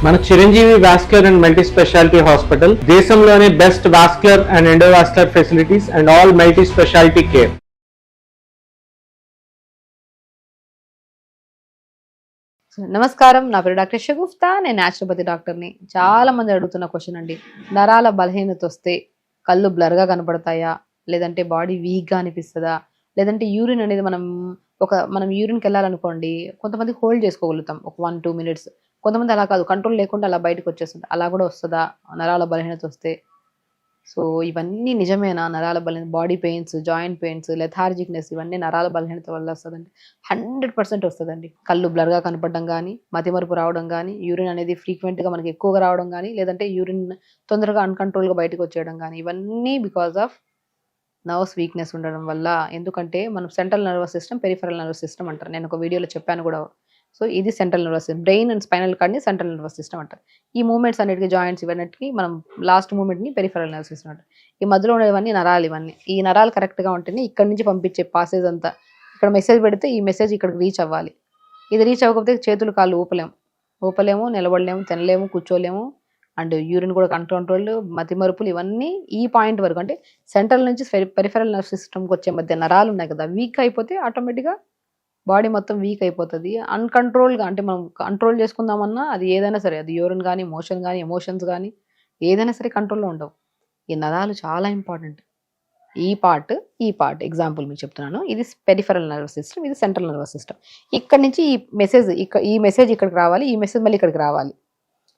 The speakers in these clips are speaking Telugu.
మన Chiranjeevi vascular and multi speciality hospital దేశంలోనే best vascular and endovascular facilities and all multi speciality care. నమస్కారం, నా పేరు డాక్టర్ షగుఫ్తా. నేను న్యాచురోపతి డాక్టర్ని. చాలా మంది అడుగుతున్న క్వశ్చన్ అండి, నరాల బలహీనత వస్తే కళ్ళు బ్లర్గా కనపడతాయా, లేదంటే బాడీ వీక్గా అనిపిస్తుందా, లేదంటే యూరిన్ అనేది మనం యూరిన్కి వెళ్ళాలనుకోండి, కొంతమంది హోల్డ్ చేసుకోగలుగుతాం ఒక 1-2 మినిట్స్, కొంతమంది అలా కాదు, కంట్రోల్ లేకుండా అలా బయటకు వచ్చేస్తుంది. అలా కూడా వస్తుందా నరాల బలహీనత వస్తే? సో ఇవన్నీ నిజమేనా? నరాల బలహీనత, body pains, joint pains, lethargicness, ఇవన్నీ నరాల బలహీనత వల్ల వస్తుందండి. 100% వస్తుందండి. కళ్ళు బ్లర్గా కనపడడం కానీ, మతిమరుపు రావడం కానీ, యూరిన్ అనేది ఫ్రీక్వెంట్గా మనకి ఎక్కువగా రావడం కానీ, లేదంటే యూరిన్ తొందరగా అన్కంట్రోల్గా బయటకు వచ్చేయడం కానీ, ఇవన్నీ బికాస్ ఆఫ్ నర్వ్స్ వీక్నెస్ ఉండడం వల్ల. ఎందుకంటే మనం central nervous system, peripheral nervous system అంటారు. నేను ఒక వీడియోలో చెప్పాను కూడా. సో ఇది central nervous system. Brain and spinal కార్డ్ని సెంట్రల్ నర్వస్ సిస్టమ్ అంటారు. ఈ మూమెంట్స్ అన్నిటికీ, జాయింట్స్ ఇవన్నిటికీ మనం లాస్ట్ మూమెంట్ని పెరిఫెరల్ నర్వస్ సిస్టమ్ అంటారు. ఈ మధ్యలో ఉండేవన్నీ నరాలు. ఇవన్నీ ఈ నరాలు కరెక్ట్గా ఉంటేనే ఇక్కడ నుంచి పంపించే పాసేజ్ అంతా, ఇక్కడ మెసేజ్ పెడితే ఈ మెసేజ్ ఇక్కడికి రీచ్ అవ్వాలి. ఇది రీచ్ అవ్వకపోతే చేతులు కాళ్ళు ఊపలేము, నిలబడలేము, తినలేము, కూర్చోలేము. అండ్ యూరిన్ కూడా కంట్రోల్, మతిమరుపులు, ఇవన్నీ ఈ పాయింట్ వరకు. అంటే సెంట్రల్ నుంచి పెరిఫెరల్ నర్వ్ సిస్టమ్కి వచ్చే మధ్య నరాలు ఉన్నాయి కదా, వీక్ అయిపోతే ఆటోమేటిక్గా బాడీ మొత్తం వీక్ అయిపోతుంది. అన్కంట్రోల్గా, అంటే మనం కంట్రోల్ చేసుకుందామన్నా అది ఏదైనా సరే, అది యూరిన్ కానీ, మోషన్ కానీ, ఎమోషన్స్ కానీ, ఏదైనా సరే కంట్రోల్లో ఉండవు. ఈ నరాలు చాలా ఇంపార్టెంట్. ఈ పార్ట్ ఎగ్జాంపుల్ మీకు చెప్తున్నాను. ఇది పెరిఫెరల్ నర్వస్ సిస్టమ్, ఇది సెంట్రల్ నర్వస్ సిస్టమ్. ఇక్కడ నుంచి ఈ మెసేజ్ ఇక్కడికి రావాలి, ఈ మెసేజ్ మళ్ళీ ఇక్కడికి రావాలి.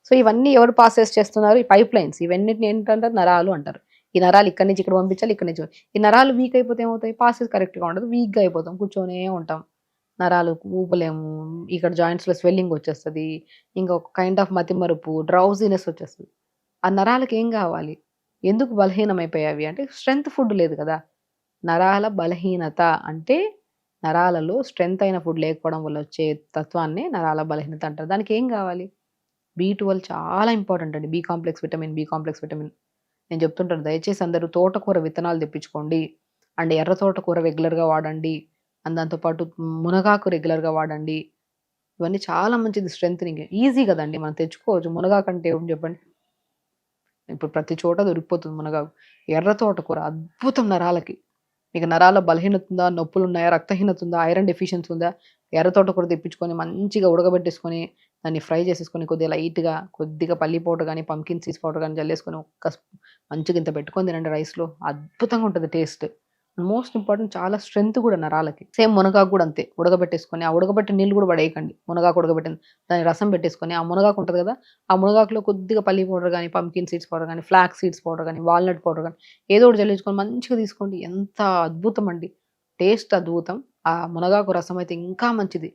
సో ఇవన్నీ ఎవరు పాసెస్ చేస్తున్నారు? ఈ పైప్ లైన్స్. ఇవన్నిటిని ఏంటంటారు? నరాలు అంటారు. ఈ నరాలు ఇక్కడి నుంచి ఇక్కడ పంపించాలి, ఇక్కడి నుంచి. ఈ నరాలు వీక్ అయిపోతే ఏమవుతాయి? పాసెస్ కరెక్ట్గా ఉండదు, వీక్గా అయిపోతాం, కూర్చొనే ఉంటాం, నరాలు ఊపలేము, ఇక్కడ జాయింట్స్లో స్వెల్లింగ్ వచ్చేస్తుంది, ఇంకొక కైండ్ ఆఫ్ మతిమరుపు, డ్రౌజీనెస్ వచ్చేస్తుంది. ఆ నరాలకు ఏం కావాలి? ఎందుకు బలహీనమైపోయావి అంటే స్ట్రెంగ్త్ ఫుడ్ లేదు కదా. నరాల బలహీనత అంటే నరాలలో స్ట్రెంగ్త్ అయిన ఫుడ్ లేకపోవడం వల్ల వచ్చే తత్వాన్ని నరాల బలహీనత అంటారు. దానికి ఏం కావాలి? B12 చాలా ఇంపార్టెంట్ అండి. B complex vitamin. నేను చెప్తుంటాను, దయచేసి అందరూ తోటకూర విత్తనాలు తెప్పించుకోండి. అండ్ ఎర్ర తోటకూర రెగ్యులర్గా వాడండి. అండ్ దాంతోపాటు మునగాకు రెగ్యులర్గా వాడండి. ఇవన్నీ చాలా మంచిది, స్ట్రెంగ్త్నింగ్. ఈజీ కదండి, మనం తెచ్చుకోవచ్చు. మునగాకు అంటే ఏం చెప్పండి, ఇప్పుడు ప్రతి చోట దొరికిపోతుంది మునగాకు. ఎర్ర తోటకూర అద్భుతం నరాలకి. మీకు నరాల బలహీనత ఉందా, నొప్పులు ఉన్నాయా, రక్తహీనత ఉందా, ఐరన్ డెఫిషియన్సీ ఉందా, ఎర్ర తోటకూర తెప్పించుకొని మంచిగా ఉడకబెట్టేసుకొని దాన్ని ఫ్రై చేసేసుకొని కొద్దిగా లైట్గా, కొద్దిగా పల్లి పౌడర్ కానీ, పంకిన్ సీడ్స్ పౌడర్ కానీ జల్లేసుకొని మంచిగా ఇంత పెట్టుకొని తినండి రైస్లో. అద్భుతంగా ఉంటుంది టేస్ట్. మోస్ట్ ఇంపార్టెంట్, చాలా స్ట్రెంగ్త్ కూడా నరాలకి. సేమ్ మునగాకు కూడా అంతే, ఉడకబెట్టేసుకొని, ఆ ఉడకబెట్టిన నీళ్ళు కూడా పడేయకండి. మునగాకు ఉడకబెట్టింది దాని రసం పెట్టేసుకొని, ఆ మునగాకు ఉంటుంది కదా, ఆ మునగాకులో కొద్దిగా పల్లి పౌడర్ కానీ, పంకిన్ సీడ్స్ పౌడర్ కానీ, ఫ్లాక్స్ సీడ్స్ పౌడర్ కానీ, వాల్నట్ పౌడర్ కానీ, ఏదో ఒకటి జల్లించుకొని మంచిగా తీసుకోండి. ఎంత అద్భుతం అండి, టేస్ట్ అద్భుతం. ఆ మునగాకు రసం అయితే ఇంకా మంచిది.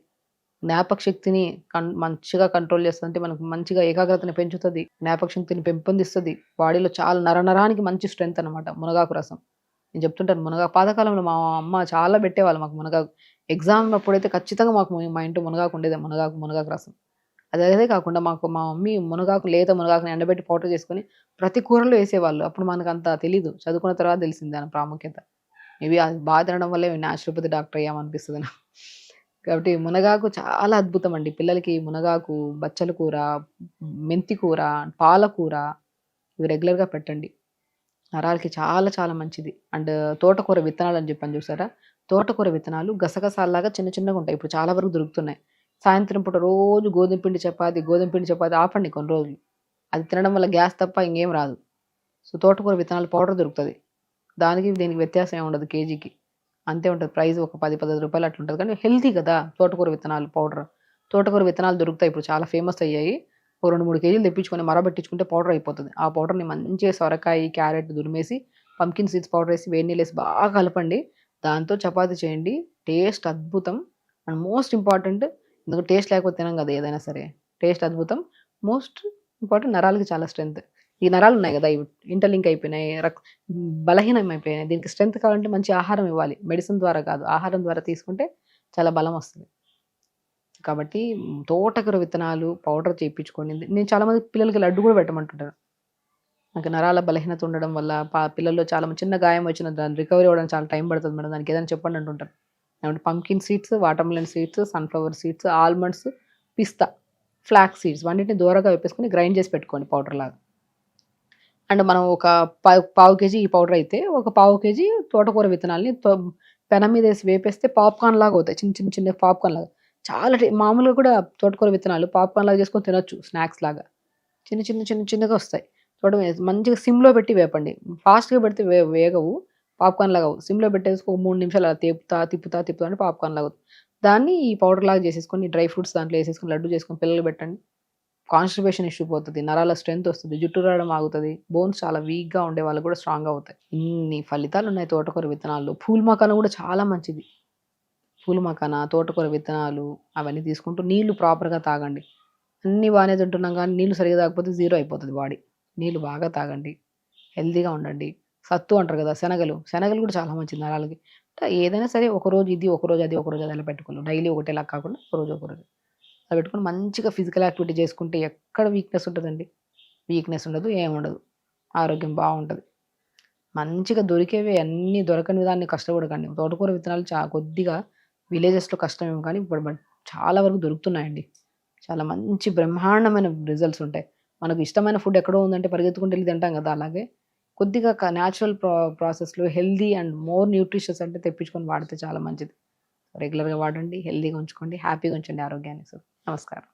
జ్ఞాపక శక్తిని మంచిగా కంట్రోల్ చేస్తుంది. అంటే మనకు మంచిగా ఏకాగ్రతని పెంచుతుంది, జ్ఞాపక శక్తిని పెంపొందిస్తుంది. బాడీలో చాలా నరానికి మంచి స్ట్రెంగ్త్ అనమాట మునగాకు రసం. నేను చెప్తుంటాను, మునగాకు పాతకాలంలో మా అమ్మ చాలా పెట్టేవాళ్ళు మాకు మునగాకు. ఎగ్జామ్ అప్పుడైతే ఖచ్చితంగా మాకు మా ఇంట్లో మునగాకు ఉండేది, మునగాకు రసం. అదే కాకుండా మా మమ్మీ లేత మునగాకుని ఎండబెట్టి పౌడర్ చేసుకొని ప్రతి కూరలో వేసేవాళ్ళు. అప్పుడు మనకు అంత తెలీదు, చదువుకున్న తర్వాత తెలిసింది దాని ప్రాముఖ్యత. మేబీ అది బాగా తినడం వల్లే న్యాచురోపతి డాక్టర్ అయ్యామనిపిస్తుంది నాకు. కాబట్టి మునగాకు చాలా అద్భుతం అండి. పిల్లలకి మునగాకు, బచ్చల కూర, మెంతి కూర, పాలకూర, ఇవి రెగ్యులర్గా పెట్టండి. నరాలకి చాలా చాలా మంచిది. అండ్ తోటకూర విత్తనాలు అని చెప్పాను చూసారా, తోటకూర విత్తనాలు గసగసాల్లాగా చిన్న చిన్నగా ఉంటాయి. ఇప్పుడు చాలా వరకు దొరుకుతున్నాయి. సాయంత్రం పూట రోజు గోధుమ పిండి చపాతి ఆపండి కొన్ని రోజులు. అది తినడం వల్ల గ్యాస్ తప్ప ఇంకేం రాదు. సో తోటకూర విత్తనాలు పౌడర్ దొరుకుతుంది. దీనికి వ్యత్యాసం ఏమి ఉండదు, కేజీకి అంతే ఉంటుంది ప్రైస్, ఒక 10-15 రూపాయలు అట్లా ఉంటుంది. కానీ హెల్తీ కదా తోటకూర విత్తనాలు పౌడర్. తోటకూర విత్తనాలు దొరుకుతాయి, ఇప్పుడు చాలా ఫేమస్ అయ్యాయి. ఒక 2-3 కేజీలు తెప్పించుకొని మరబెట్టించుకుంటే పౌడర్ అయిపోతుంది. ఆ పౌడర్ని మంచిగా సొరకాయ, క్యారెట్ దురిమేసి, పంకిన్ సీడ్స్ పౌడర్ వేసి, వేడి నీళ్ళు వేసి బాగా కలపండి. దాంతో చపాతీ చేయండి, టేస్ట్ అద్భుతం. అండ్ మోస్ట్ ఇంపార్టెంట్, ఎందుకంటే టేస్ట్ లేకపోతే తినం కదా ఏదైనా సరే, టేస్ట్ అద్భుతం. మోస్ట్ ఇంపార్టెంట్, నరాలకి చాలా స్ట్రెంగ్త్. ఈ నరాలు ఉన్నాయి కదా, ఇవి ఇంటర్లింక్ అయిపోయినాయి, బలహీనం అయిపోయినాయి. దీనికి స్ట్రెంగ్త్ కావాలంటే మంచి ఆహారం ఇవ్వాలి, మెడిసిన్ ద్వారా కాదు, ఆహారం ద్వారా తీసుకుంటే చాలా బలం వస్తుంది. కాబట్టి తోటకూర విత్తనాలు పౌడర్ చేయించుకోండి. నేను చాలామంది పిల్లలకి లడ్డు కూడా పెట్టమంటుంటాను. నాకు నరాల బలహీనత ఉండడం వల్ల పిల్లల్లో చాలా చిన్న గాయం వచ్చిన దాని రికవరీ అవ్వడానికి చాలా టైం పడుతుంది మేడం, దానికి ఏదైనా చెప్పండి అంటుంటారు. Pumpkin seeds, watermelon seeds, sunflower seeds, almonds, పిస్తా, ఫ్లాక్స్ సీడ్స్ వంటిని దూరగా వేపేసుకొని గ్రైండ్ చేసి పెట్టుకోండి పౌడర్ లాగా. అండ్ మనం ఒక పావు కేజీ ఈ పౌడర్ అయితే ఒక పావు కేజీ తోటకూర విత్తనాలని పెనం మీద వేసి వేపేస్తే పాప్కార్న్ లాగా అవుతాయి, చిన్న చిన్న చిన్న పాప్కార్న్ లాగా. చాలా మామూలుగా కూడా తోటకూర విత్తనాలు పాప్కార్న్ లాగా చేసుకొని తినొచ్చు, స్నాక్స్ లాగా చిన్న చిన్న చిన్న చిన్నగా వస్తాయి. చూడమే మంచిగా సిమ్లో పెట్టి వేపండి. ఫాస్ట్గా పెడితే వేగవు, పాప్కార్న్ లాగా అవు. సిమ్లో పెట్టేసి ఒక 3 నిమిషాలు అలా తిప్పుతా అంటే పాప్కార్న్ లాగా అవుతుంది. దాన్ని ఈ పౌడర్ లాగా చేసేసుకొని డ్రై ఫ్రూట్స్ దాంట్లో వేసేసుకొని లడ్డు చేసుకొని పిల్లలు పెట్టండి. కాన్స్టిపేషన్ ఇష్యూ పోతుంది, నరాల స్ట్రెంత్ వస్తుంది, జుట్టు రావడం ఆగుతుంది, బోన్స్ చాలా వీక్గా ఉండే వాళ్ళు కూడా స్ట్రాంగ్గా అవుతాయి. ఇన్ని ఫలితాలు ఉన్నాయి తోటకూర విత్తనాలు. పూల్ మకానా కూడా చాలా మంచిది. పూల్ మకానా, తోటకూర విత్తనాలు అవన్నీ తీసుకుంటూ నీళ్లు ప్రాపర్గా తాగండి. అన్నీ బాగానే తింటున్నాం కానీ నీళ్ళు సరిగా తాగకపోతే జీరో అయిపోతుంది బాడీ. నీళ్ళు బాగా తాగండి, హెల్తీగా ఉండండి. సత్తు అంటారు కదా, శనగలు కూడా చాలా మంచిది నరాలకి. ఏదైనా సరే ఒకరోజు ఇది, ఒకరోజు అది, ఒకరోజు అది అలా పెట్టుకోవాలి. డైలీ ఒకటేలా కాకుండా ఒకరోజు అలా పెట్టుకొని మంచిగా ఫిజికల్ యాక్టివిటీ చేసుకుంటే ఎక్కడ వీక్నెస్ ఉంటుందండి? వీక్నెస్ ఉండదు, ఏముండదు, ఆరోగ్యం బాగుంటుంది. మంచిగా దొరికేవి అన్నీ, దొరకని దాన్ని కష్టపడకండి. తోటకూర విత్తనాలు కొద్దిగా విలేజెస్లో కష్టమేమో కానీ ఇప్పుడు చాలా వరకు దొరుకుతున్నాయండి. చాలా మంచి బ్రహ్మాండమైన రిజల్ట్స్ ఉంటాయి. మనకు ఇష్టమైన ఫుడ్ ఎక్కడో ఉందంటే పరిగెత్తుకుంటూ వెళ్ళి తింటాం కదా, అలాగే కొద్దిగా న్యాచురల్ ప్రాసెస్లో హెల్దీ అండ్ మోర్ న్యూట్రిషియస్ అంటే తెప్పించుకొని వాడితే చాలా మంచిది. రెగ్యులర్గా వాడండి, హెల్దీగా ఉంచుకోండి, హ్యాపీగా ఉంచండి ఆరోగ్యాన్ని. సో నమస్కారం.